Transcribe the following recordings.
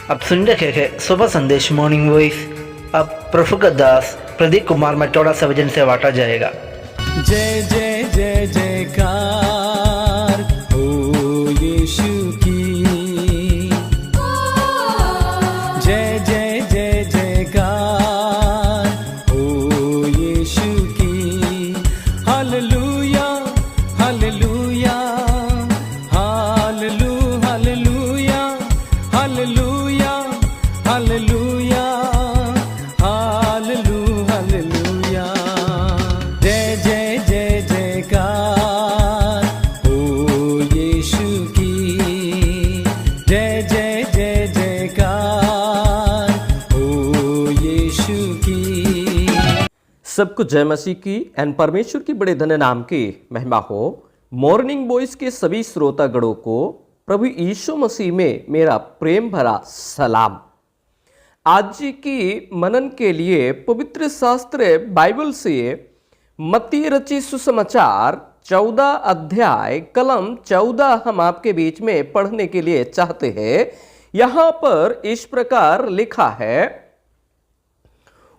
अब सुन रखे थे सुबह संदेश मॉर्निंग वॉइस। अब प्रफुल्ल दास प्रदीप कुमार मटौड़ा सवजन से बांटा जाएगा। जय जय जय जयकार हो यीशु की, जय जय जय जयकार हो यीशु की। Hallelujah hallelujah hallelu hallelujah hallelujah hallelujah hallelu hallelujah. जय जय जय जयकार हो यीशु की, जय जय जय जयकार हो यीशु की। सबको जय मसीह की एंड परमेश्वर की बड़े धन्य नाम की महिमा हो। मॉर्निंग वॉइस के सभी श्रोतागणों को प्रभु यीशु मसीह में मेरा प्रेम भरा सलाम। आज की मनन के लिए पवित्र शास्त्र बाइबल से मत्ती रचित सुसमाचार 14 अध्याय कलम 14 हम आपके बीच में पढ़ने के लिए चाहते हैं। यहां पर इस प्रकार लिखा है,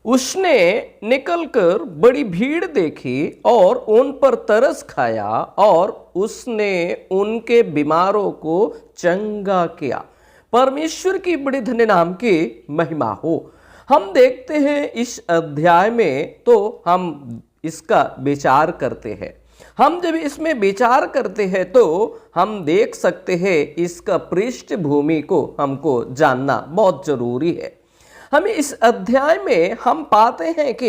उसने निकलकर बड़ी भीड़ देखी और उन पर तरस खाया और उसने उनके बीमारों को चंगा किया। परमेश्वर की बड़ी धन्य नाम की महिमा हो। हम देखते हैं इस अध्याय में, तो हम इसका विचार करते हैं। हम जब इसमें विचार करते हैं तो हम देख सकते हैं इसका पृष्ठभूमि को हमको जानना बहुत जरूरी है। हम इस अध्याय में हम पाते हैं कि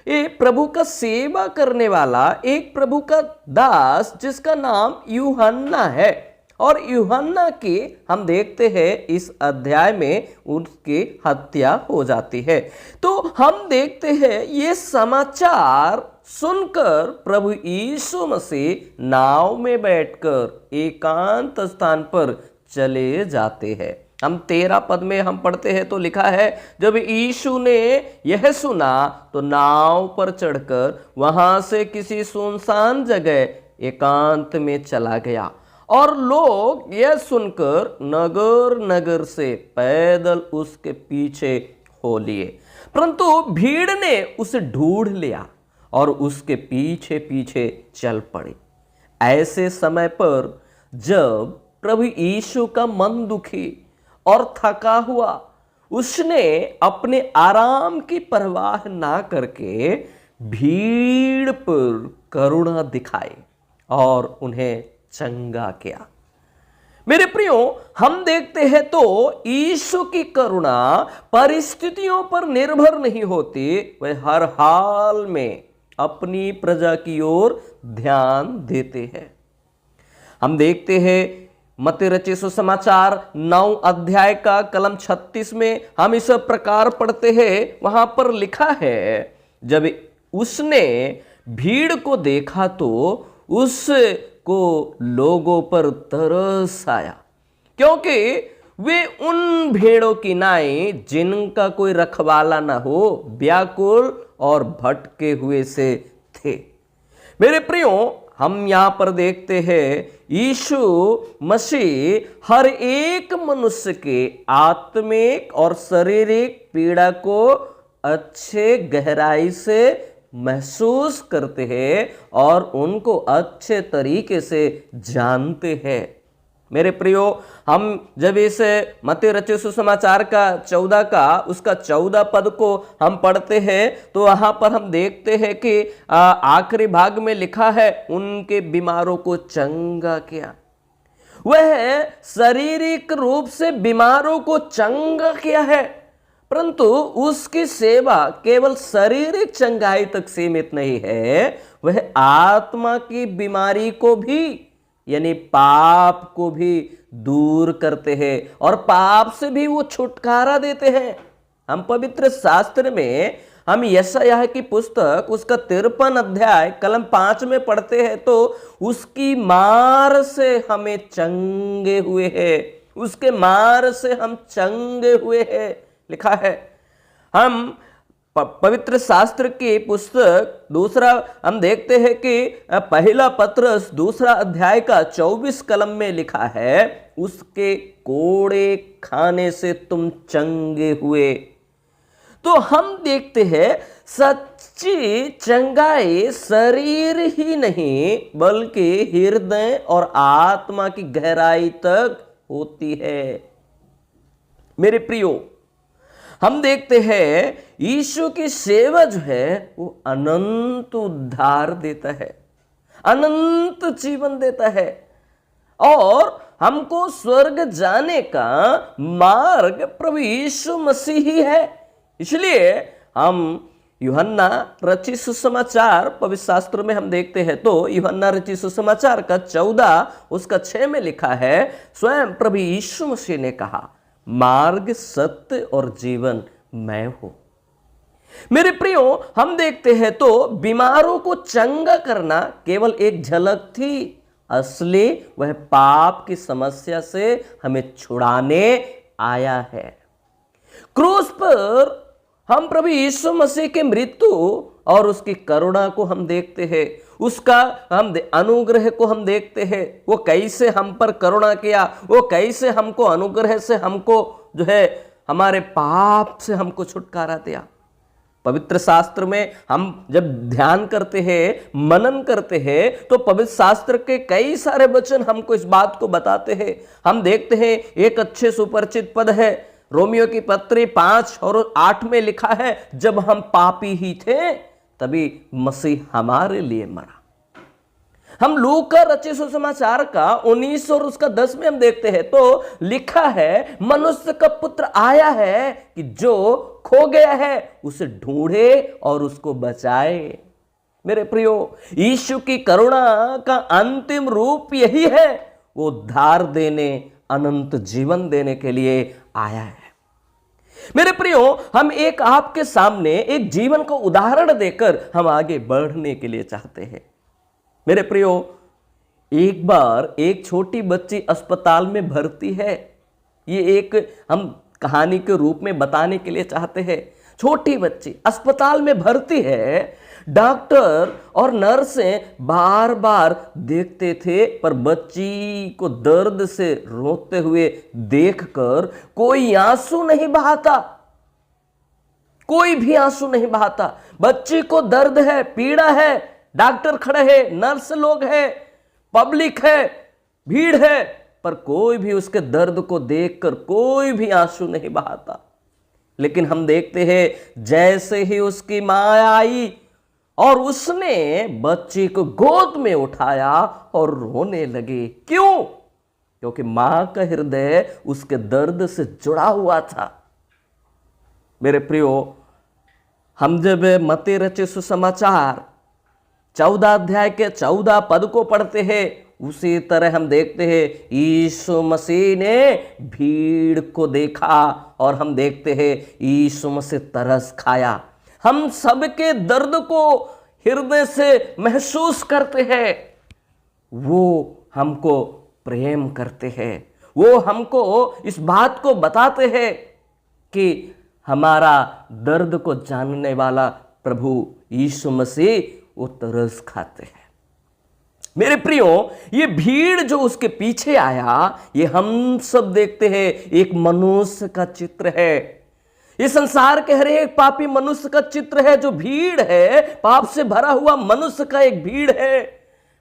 ये प्रभु का सेवा करने वाला एक प्रभु का दास जिसका नाम यूहन्ना है, और यूहन्ना की हम देखते हैं इस अध्याय में उसकी हत्या हो जाती है। तो हम देखते हैं ये समाचार सुनकर प्रभु यीशु मसीह नाव में बैठकर एकांत स्थान पर चले जाते हैं। हम 13 पद में हम पढ़ते हैं तो लिखा है, जब यीशु ने यह सुना तो नाव पर चढ़कर वहां से किसी सुनसान जगह एकांत में चला गया, और लोग यह सुनकर नगर नगर से पैदल उसके पीछे हो लिए। परंतु भीड़ ने उसे ढूंढ लिया और उसके पीछे पीछे चल पड़ी। ऐसे समय पर जब प्रभु यीशु का मन दुखी और थका हुआ, उसने अपने आराम की परवाह ना करके भीड़ पर करुणा दिखाई और उन्हें चंगा किया। मेरे प्रियो, हम देखते हैं तो यीशु की करुणा परिस्थितियों पर निर्भर नहीं होती, वह हर हाल में अपनी प्रजा की ओर ध्यान देते हैं। हम देखते हैं मत्ती रचित सुसमाचार 9 अध्याय का कलम 36 में हम इस प्रकार पढ़ते हैं। वहां पर लिखा है, जब उसने भीड़ को देखा तो उसको लोगों पर तरस आया, क्योंकि वे उन भेड़ों की नाई जिनका कोई रखवाला न हो व्याकुल और भटके हुए से थे। मेरे प्रियो, हम यहां पर देखते हैं यीशु मसीह हर एक मनुष्य के आत्मिक और शारीरिक पीड़ा को अच्छे गहराई से महसूस करते हैं और उनको अच्छे तरीके से जानते हैं। मेरे प्रियो, हम जब इस मत्ती रचित सुसमाचार का 14 का उसका 14 पद को हम पढ़ते हैं तो वहां पर हम देखते हैं कि आखिरी भाग में लिखा है, उनके बीमारों को चंगा किया। वह शारीरिक रूप से बीमारों को चंगा किया है, परंतु उसकी सेवा केवल शारीरिक चंगाई तक सीमित नहीं है, वह आत्मा की बीमारी को भी यानी पाप को भी दूर करते हैं और पाप से भी वो छुटकारा देते हैं। हम पवित्र शास्त्र में हम यशायाह की पुस्तक उसका 53 अध्याय कलम 5 में पढ़ते हैं तो उसकी मार से हमें चंगे हुए हैं, उसके मार से हम चंगे हुए हैं लिखा है। हम पवित्र शास्त्र की पुस्तक दूसरा हम देखते हैं कि पहला पत्रस 2 अध्याय का 24 कलम में लिखा है, उसके कोड़े खाने से तुम चंगे हुए। तो हम देखते हैं सच्ची चंगाई शरीर ही नहीं बल्कि हृदय और आत्मा की गहराई तक होती है। मेरे प्रियो, हम देखते हैं यीशु की सेवा जो है वो अनंत उद्धार देता है, अनंत जीवन देता है और हमको स्वर्ग जाने का मार्ग प्रभु यीशु मसीह ही है। इसलिए हम यूहन्ना रचित सुसमाचार पवित्र शास्त्र में हम देखते हैं तो यूहन्ना रचित सुसमाचार का 14 उसका 6 में लिखा है, स्वयं प्रभु यीशु मसीह ने कहा, मार्ग सत्य और जीवन मैं हूं। मेरे प्रियो, हम देखते हैं तो बीमारों को चंगा करना केवल एक झलक थी, असली वह पाप की समस्या से हमें छुड़ाने आया है। क्रूस पर हम प्रभु यीशु मसीह के मृत्यु और उसकी करुणा को हम देखते हैं, उसका अनुग्रह को हम देखते हैं, वो कैसे हम पर करुणा किया, वो कैसे हमको अनुग्रह से हमको जो है हमारे पाप से हमको छुटकारा दिया। पवित्र शास्त्र में हम जब ध्यान करते हैं, मनन करते हैं तो पवित्र शास्त्र के कई सारे वचन हमको इस बात को बताते हैं। हम देखते हैं एक अच्छे सुपरिचित पद है, रोमियो की पत्री 5 और 8 में लिखा है, जब हम पापी ही थे तभी मसीह हमारे लिए मरा। हम लूका रचित सुसमाचार का 19 और उसका 10 में हम देखते हैं तो लिखा है, मनुष्य का पुत्र आया है कि जो खो गया है उसे ढूंढे और उसको बचाए। मेरे प्रियो, यीशु की करुणा का अंतिम रूप यही है, वो उद्धार देने, अनंत जीवन देने के लिए आया है। मेरे प्रियो, हम एक आपके सामने एक जीवन को उदाहरण देकर हम आगे बढ़ने के लिए चाहते हैं। मेरे प्रियो, एक बार एक छोटी बच्ची अस्पताल में भर्ती है। ये एक हम कहानी के रूप में बताने के लिए चाहते हैं। छोटी बच्ची अस्पताल में भर्ती है, डॉक्टर और नर्सें बार बार देखते थे पर बच्ची को दर्द से रोते हुए देखकर कोई आंसू नहीं बहाता, कोई भी आंसू नहीं बहाता। बच्ची को दर्द है, पीड़ा है, डॉक्टर खड़े हैं, नर्स लोग हैं, पब्लिक है, भीड़ है, पर कोई भी उसके दर्द को देखकर कोई भी आंसू नहीं बहाता। लेकिन हम देखते हैं जैसे ही उसकी मां आई और उसने बच्ची को गोद में उठाया और रोने लगी। क्यों? क्योंकि मां का हृदय उसके दर्द से जुड़ा हुआ था। मेरे प्रियो, हम जब मत्ती रचित सुसमाचार 14 अध्याय के 14 पद को पढ़ते हैं, उसी तरह हम देखते हैं यीशु मसीह ने भीड़ को देखा और हम देखते हैं यीशु मसीह तरस खाया। हम सबके दर्द को हृदय से महसूस करते हैं, वो हमको प्रेम करते हैं, वो हमको इस बात को बताते हैं कि हमारा दर्द को जानने वाला प्रभु यीशु मसीह वो तरस खाते हैं। मेरे प्रियो, ये भीड़ जो उसके पीछे आया, ये हम सब देखते हैं एक मनुष्य का चित्र है। ये संसार के हर एक पापी मनुष्य का चित्र है। जो भीड़ है, पाप से भरा हुआ मनुष्य का एक भीड़ है।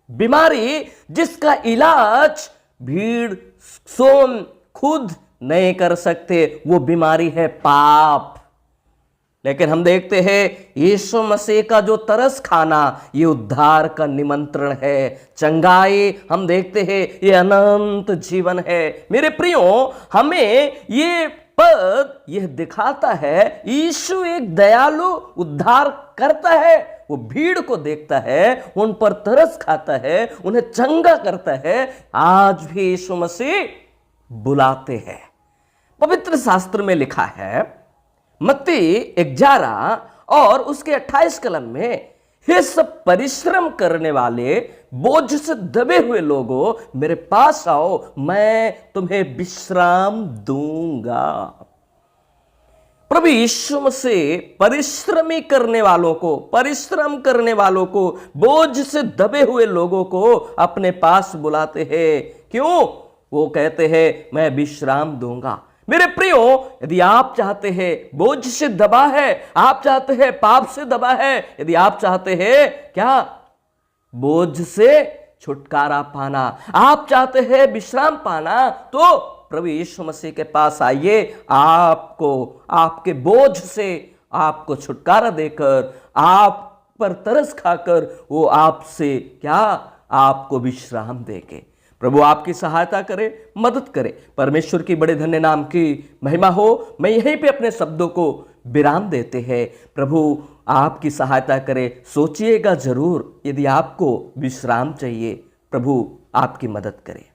बीमारी जिसका इलाज भीड़ स्वयं खुद नहीं कर सकते, वो बीमारी है पाप। लेकिन हम देखते हैं यीशु मसीह का जो तरस खाना, ये उद्धार का निमंत्रण है। चंगाई हम देखते हैं ये अनंत जीवन है। मेरे प्रियो, हमें ये पद यह दिखाता है यीशु एक दयालु उद्धार करता है। वो भीड़ को देखता है, उन पर तरस खाता है, उन्हें चंगा करता है। आज भी यीशु मसीह बुलाते हैं। पवित्र शास्त्र में लिखा है मत्ती 11 और उसके 28 कलम में, हे सब परिश्रम करने वाले, बोझ से दबे हुए लोगों, मेरे पास आओ, मैं तुम्हें विश्राम दूंगा। प्रभु यीशु मसीह परिश्रम करने वालों को, बोझ से दबे हुए लोगों को अपने पास बुलाते हैं। क्यों? वो कहते हैं मैं विश्राम दूंगा। मेरे प्रियो, यदि आप चाहते हैं बोझ से दबा है, आप चाहते हैं पाप से दबा है, यदि आप चाहते हैं क्या बोझ से छुटकारा पाना, आप चाहते हैं विश्राम पाना, तो प्रभु यीशु मसीह के पास आइए। आपको आपके बोझ से आपको छुटकारा देकर, आप पर तरस खाकर वो आपसे क्या आपको विश्राम देंगे। प्रभु आपकी सहायता करे, मदद करे। परमेश्वर की बड़े धन्य नाम की महिमा हो। मैं यहीं पे अपने शब्दों को विराम देते हैं। प्रभु आपकी सहायता करे। सोचिएगा जरूर, यदि आपको विश्राम चाहिए, प्रभु आपकी मदद करे।